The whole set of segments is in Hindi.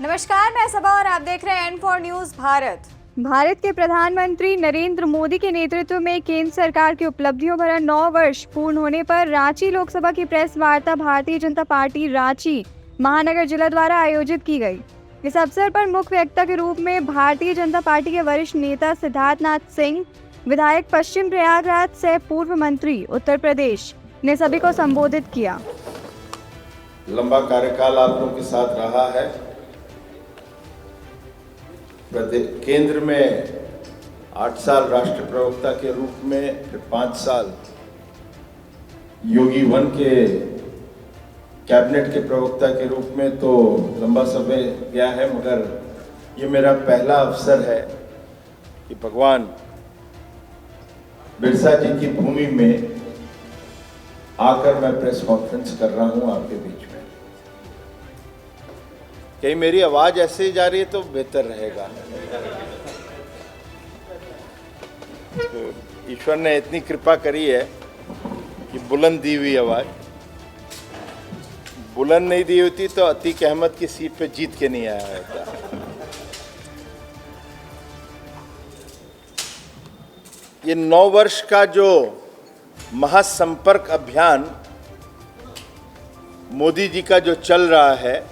नमस्कार, मैं सबा और आप देख रहे हैं N4 न्यूज भारत। भारत के प्रधानमंत्री नरेंद्र मोदी के नेतृत्व में केंद्र सरकार की उपलब्धियों भरा 9 वर्ष पूर्ण होने पर रांची लोकसभा की प्रेस वार्ता भारतीय जनता पार्टी रांची महानगर जिला द्वारा आयोजित की गई। इस अवसर पर मुख्य वक्ता के रूप में भारतीय जनता पार्टी के वरिष्ठ नेता सिद्धार्थनाथ सिंह, विधायक पश्चिम प्रयागराज से पूर्व मंत्री उत्तर प्रदेश, ने सभी को संबोधित किया। लंबा कार्यकाल आप लोगों के साथ रहा है। केंद्र में 8 साल राष्ट्रीय प्रवक्ता के रूप में, फिर 5 साल योगी 1 के कैबिनेट के प्रवक्ता के रूप में, तो लंबा समय गया है। मगर ये मेरा पहला अवसर है कि भगवान बिरसा जी की भूमि में आकर मैं प्रेस कॉन्फ्रेंस कर रहा हूं आपके बीच में। कहीं मेरी आवाज ऐसे ही जा रही है तो बेहतर रहेगा। तो ईश्वर ने इतनी कृपा करी है कि बुलंद दी हुई आवाज, बुलंद नहीं दी होती तो अतीक अहमद की सीट पे जीत के नहीं आया होता। ये 9 वर्ष का जो महासंपर्क अभियान मोदी जी का जो चल रहा है,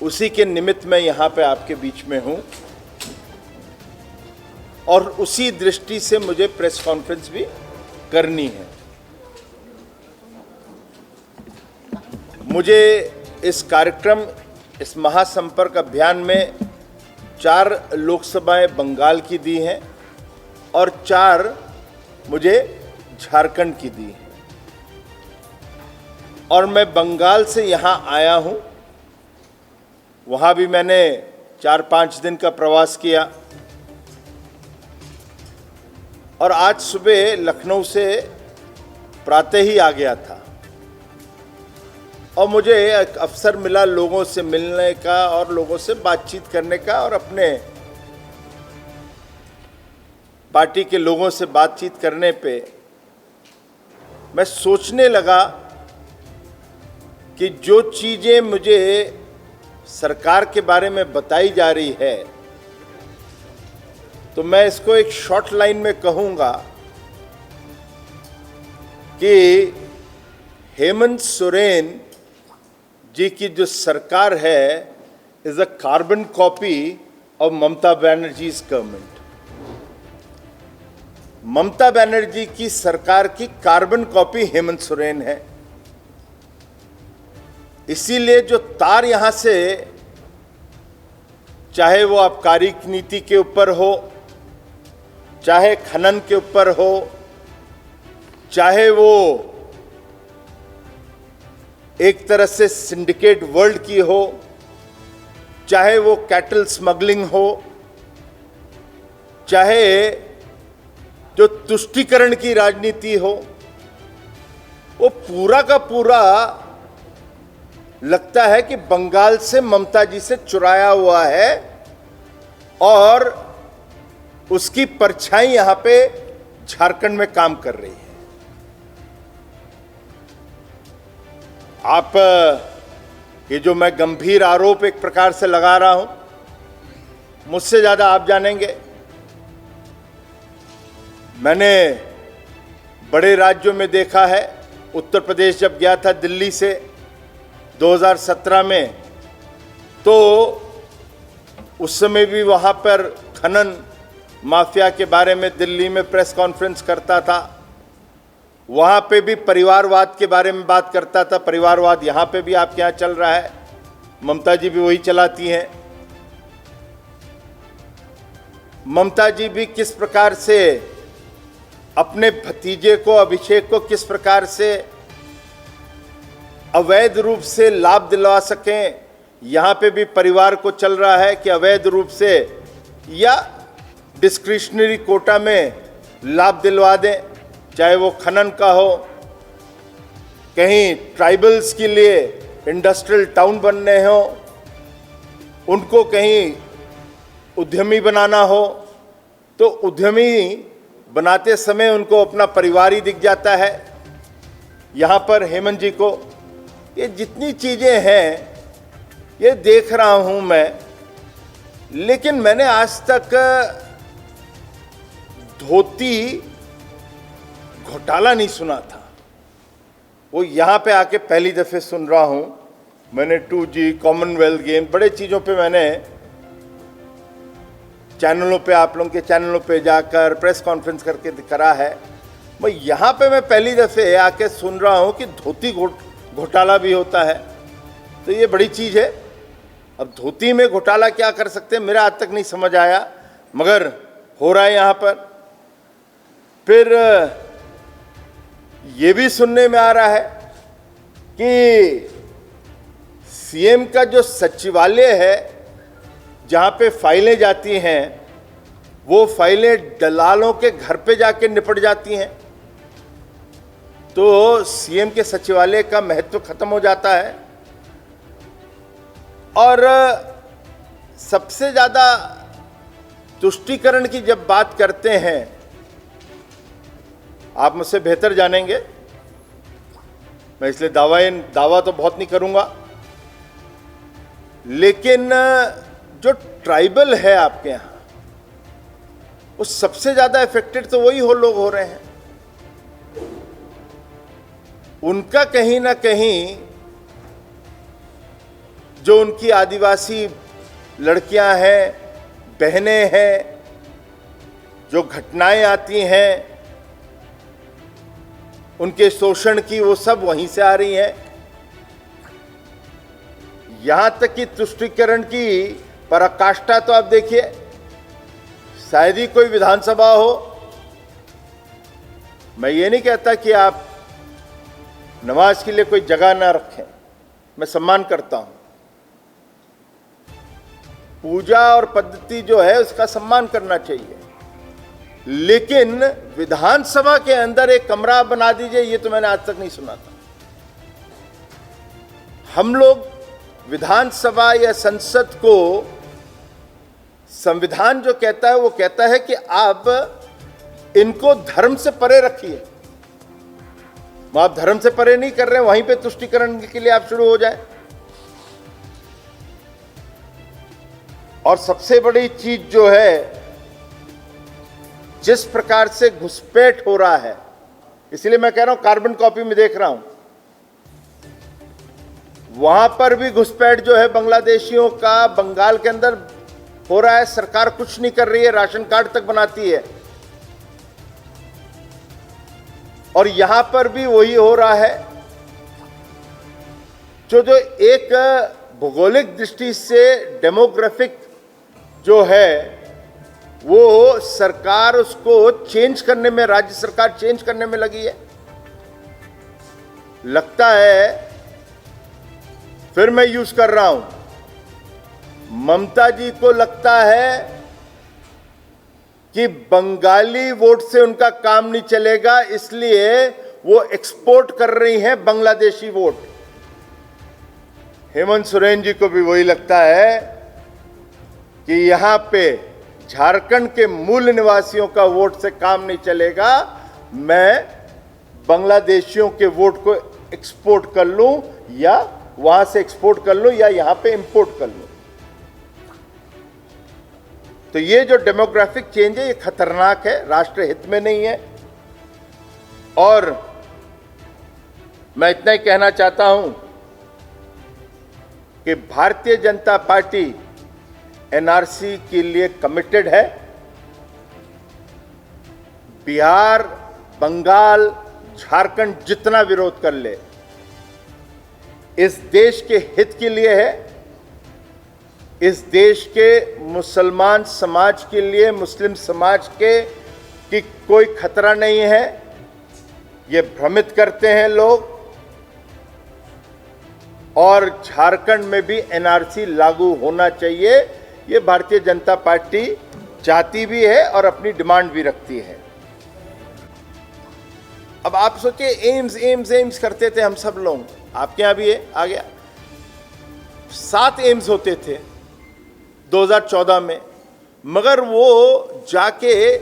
उसी के निमित्त मैं यहाँ पे आपके बीच में हूँ और उसी दृष्टि से मुझे प्रेस कॉन्फ्रेंस भी करनी है। मुझे इस कार्यक्रम, इस महासंपर्क अभियान में 4 लोकसभाएं बंगाल की दी हैं और 4 मुझे झारखंड की दी हैं। और मैं बंगाल से यहाँ आया हूँ, वहाँ भी मैंने 4-5 दिन का प्रवास किया और आज सुबह लखनऊ से प्रातः ही आ गया था। और मुझे एक अवसर मिला लोगों से मिलने का और लोगों से बातचीत करने का और अपने पार्टी के लोगों से बातचीत करने पे मैं सोचने लगा कि जो चीज़ें मुझे सरकार के बारे में बताई जा रही है, तो मैं इसको एक शॉर्ट लाइन में कहूंगा कि हेमंत सोरेन जी की जो सरकार है is a carbon copy of Mamata Banerjee's government. Mamata Banerjee की सरकार की कार्बन कॉपी हेमंत सोरेन है। इसीलिए जो तार यहां से, चाहे वो आबकारी नीति के ऊपर हो, चाहे खनन के ऊपर हो, चाहे वो एक तरह से सिंडिकेट वर्ल्ड की हो, चाहे वो कैटल स्मगलिंग हो, चाहे जो तुष्टीकरण की राजनीति हो, वो पूरा का पूरा लगता है कि बंगाल से ममता जी से चुराया हुआ है और उसकी परछाई यहां पे झारखंड में काम कर रही है। आप ये जो मैं गंभीर आरोप एक प्रकार से लगा रहा हूं, मुझसे ज्यादा आप जानेंगे। मैंने बड़े राज्यों में देखा है। उत्तर प्रदेश जब गया था दिल्ली से 2017 में, तो उस समय भी वहाँ पर खनन माफिया के बारे में दिल्ली में प्रेस कॉन्फ्रेंस करता था। वहाँ पे भी परिवारवाद के बारे में बात करता था। परिवारवाद यहाँ पे भी आपके यहाँ चल रहा है, ममता जी भी वही चलाती हैं। ममता जी भी किस प्रकार से अपने भतीजे को, अभिषेक को, किस प्रकार से अवैध रूप से लाभ दिलवा सकें, यहाँ पे भी परिवार को चल रहा है कि अवैध रूप से या डिस्क्रिशनरी कोटा में लाभ दिलवा दें, चाहे वो खनन का हो, कहीं ट्राइबल्स के लिए इंडस्ट्रियल टाउन बनने हो, उनको कहीं उद्यमी बनाना हो, तो उद्यमी बनाते समय उनको अपना परिवार ही दिख जाता है। यहाँ पर हेमंत जी को ये जितनी चीज़ें हैं ये देख रहा हूं मैं, लेकिन मैंने आज तक धोती घोटाला नहीं सुना था। वो यहां पे आके पहली दफे सुन रहा हूं। मैंने 2G, कॉमनवेल्थ गेम, बड़े चीजों पे मैंने चैनलों पे, आप लोगों के चैनलों पे जाकर प्रेस कॉन्फ्रेंस करके करा है। मैं यहाँ पे मैं पहली दफ़े आके सुन रहा हूँ कि धोती घोटाला भी होता है, तो ये बड़ी चीज़ है। अब धोती में घोटाला क्या कर सकते हैं, मेरा आज तक नहीं समझ आया, मगर हो रहा है यहाँ पर। फिर ये भी सुनने में आ रहा है कि सीएम का जो सचिवालय है, जहाँ पे फाइलें जाती हैं, वो फाइलें दलालों के घर पे जाके निपट जाती हैं, तो सीएम के सचिवालय का महत्व खत्म हो जाता है। और सबसे ज्यादा तुष्टीकरण की जब बात करते हैं, आप मुझसे बेहतर जानेंगे, मैं इसलिए दावा तो बहुत नहीं करूंगा, लेकिन जो ट्राइबल है आपके यहां, वो सबसे ज्यादा इफेक्टेड तो वही लोग हो रहे हैं। उनका कहीं ना कहीं जो उनकी आदिवासी लड़कियां हैं, बहनें हैं, जो घटनाएं आती हैं उनके शोषण की, वो सब वहीं से आ रही हैं। यहां तक कि तुष्टीकरण की पराकाष्ठा तो आप देखिए, शायद ही कोई विधानसभा हो, मैं ये नहीं कहता कि आप नमाज के लिए कोई जगह ना रखें, मैं सम्मान करता हूं, पूजा और पद्धति जो है उसका सम्मान करना चाहिए, लेकिन विधानसभा के अंदर एक कमरा बना दीजिए, ये तो मैंने आज तक नहीं सुना था। हम लोग विधानसभा या संसद को, संविधान जो कहता है वो कहता है कि आप इनको धर्म से परे रखिए। आप धर्म से परे नहीं कर रहे हैं, वहीं पे तुष्टीकरण के लिए आप शुरू हो जाए। और सबसे बड़ी चीज जो है, जिस प्रकार से घुसपैठ हो रहा है, इसलिए मैं कह रहा हूं, कार्बन कॉपी में देख रहा हूं, वहां पर भी घुसपैठ जो है बांग्लादेशियों का बंगाल के अंदर हो रहा है। सरकार कुछ नहीं कर रही है, राशन कार्ड तक बनाती है। और यहां पर भी वही हो रहा है। जो एक भौगोलिक दृष्टि से डेमोग्राफिक जो है, वो सरकार उसको चेंज करने में, राज्य सरकार चेंज करने में लगी है। लगता है, फिर मैं यूज कर रहा हूं, ममता जी को लगता है कि बंगाली वोट से उनका काम नहीं चलेगा, इसलिए वो एक्सपोर्ट कर रही हैं बांग्लादेशी वोट। हेमंत सोरेन जी को भी वही लगता है कि यहां पे झारखंड के मूल निवासियों का वोट से काम नहीं चलेगा, मैं बांग्लादेशियों के वोट को एक्सपोर्ट कर लूं, या वहां से एक्सपोर्ट कर लूं, या यहां पे इंपोर्ट कर लूं। तो ये जो डेमोग्राफिक चेंज है, ये खतरनाक है, राष्ट्र हित में नहीं है। और मैं इतना ही कहना चाहता हूं कि भारतीय जनता पार्टी एनआरसी के लिए कमिटेड है। बिहार, बंगाल, झारखंड जितना विरोध कर ले, इस देश के हित के लिए है, इस देश के मुसलमान समाज के लिए, मुस्लिम समाज के कि कोई खतरा नहीं है, ये भ्रमित करते हैं लोग। और झारखंड में भी एनआरसी लागू होना चाहिए, ये भारतीय जनता पार्टी चाहती भी है और अपनी डिमांड भी रखती है। अब आप सोचिए, एम्स एम्स एम्स करते थे हम सब लोग, आपके यहां भी है, आ गया। 7 एम्स होते थे 2014 में, मगर वो जाके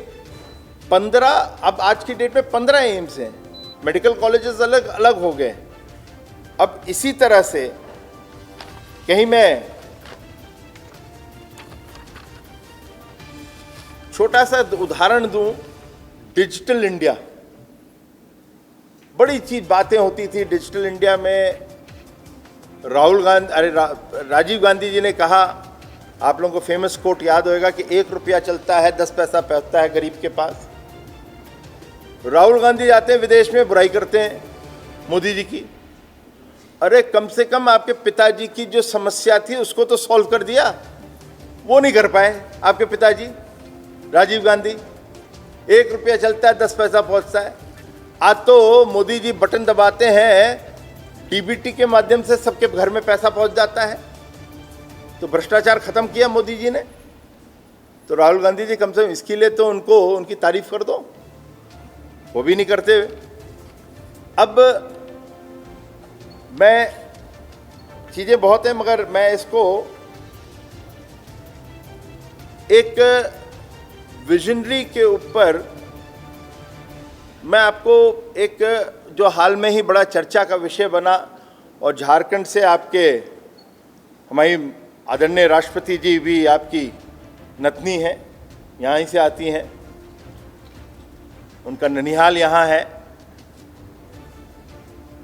15, अब आज की डेट में 15 एम्स हैं। मेडिकल कॉलेजेस अलग अलग हो गए। अब इसी तरह से कहीं मैं छोटा सा उदाहरण दूं, डिजिटल इंडिया, बड़ी चीज बातें होती थी डिजिटल इंडिया में। राजीव गांधी जी ने कहा, आप लोगों को फेमस कोट याद होगा कि 1 रुपया चलता है 10 पैसा पहुंचता है गरीब के पास। राहुल गांधी जाते हैं विदेश में, बुराई करते हैं मोदी जी की। अरे कम से कम आपके पिताजी की जो समस्या थी उसको तो सॉल्व कर दिया, वो नहीं कर पाए आपके पिताजी राजीव गांधी। 1 रुपया चलता है 10 पैसा पहुंचता है। आज तो मोदी जी बटन दबाते हैं, डीबीटी के माध्यम से सबके घर में पैसा पहुंच जाता है। तो भ्रष्टाचार खत्म किया मोदी जी ने। तो राहुल गांधी जी कम से कम इसके लिए तो उनको उनकी तारीफ कर दो, वो भी नहीं करते हुए। अब मैं चीजें बहुत हैं मगर मैं इसको एक विजनरी के ऊपर मैं आपको एक जो हाल में ही बड़ा चर्चा का विषय बना, और झारखंड से आपके हमारी आदरणीय राष्ट्रपति जी भी आपकी नतनी हैं, यहाँ ही से आती हैं, उनका ननिहाल यहाँ है।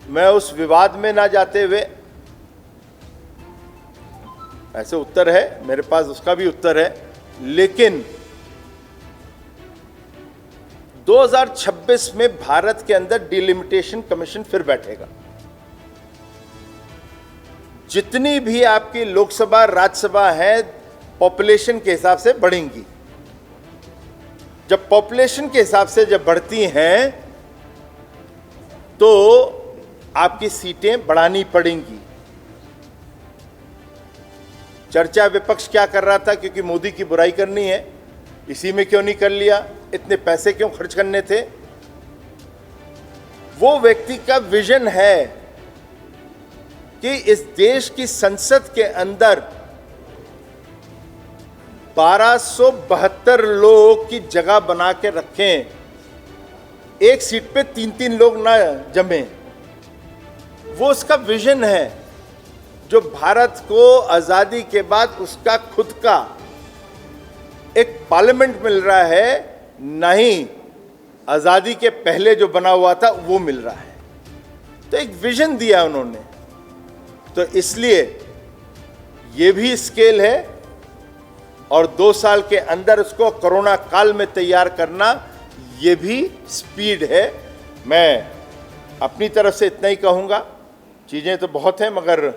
मैं उस विवाद में ना जाते हुए, ऐसे उत्तर है मेरे पास, उसका भी उत्तर है, लेकिन 2026 में भारत के अंदर डिलिमिटेशन कमीशन फिर बैठेगा। जितनी भी आपकी लोकसभा राज्यसभा है पॉपुलेशन के हिसाब से बढ़ेंगी। जब पॉपुलेशन के हिसाब से जब बढ़ती हैं तो आपकी सीटें बढ़ानी पड़ेंगी। चर्चा विपक्ष क्या कर रहा था, क्योंकि मोदी की बुराई करनी है, इसी में क्यों नहीं कर लिया, इतने पैसे क्यों खर्च करने थे। वो व्यक्ति का विजन है कि इस देश की संसद के अंदर 1272 लोग की जगह बना के रखें, एक सीट पे 3-3 लोग ना जमे। वो उसका विजन है, जो भारत को आजादी के बाद उसका खुद का एक पार्लियामेंट मिल रहा है, नहीं आजादी के पहले जो बना हुआ था वो मिल रहा है। तो एक विजन दिया उन्होंने, तो इसलिए ये भी स्केल है, और 2 साल के अंदर उसको कोरोना काल में तैयार करना ये भी स्पीड है। मैं अपनी तरफ से इतना ही कहूँगा, चीज़ें तो बहुत हैं मगर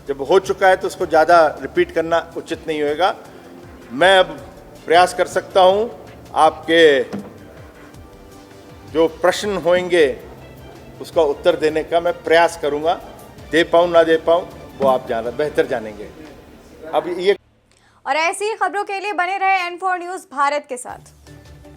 जब हो चुका है तो उसको ज़्यादा रिपीट करना उचित नहीं होगा। मैं अब प्रयास कर सकता हूँ, आपके जो प्रश्न होंगे उसका उत्तर देने का मैं प्रयास करूँगा। दे पाऊँ ना दे पाऊँ वो आप बेहतर जानेंगे। अब ये और ऐसी खबरों के लिए बने रहे N4 न्यूज़ भारत के साथ।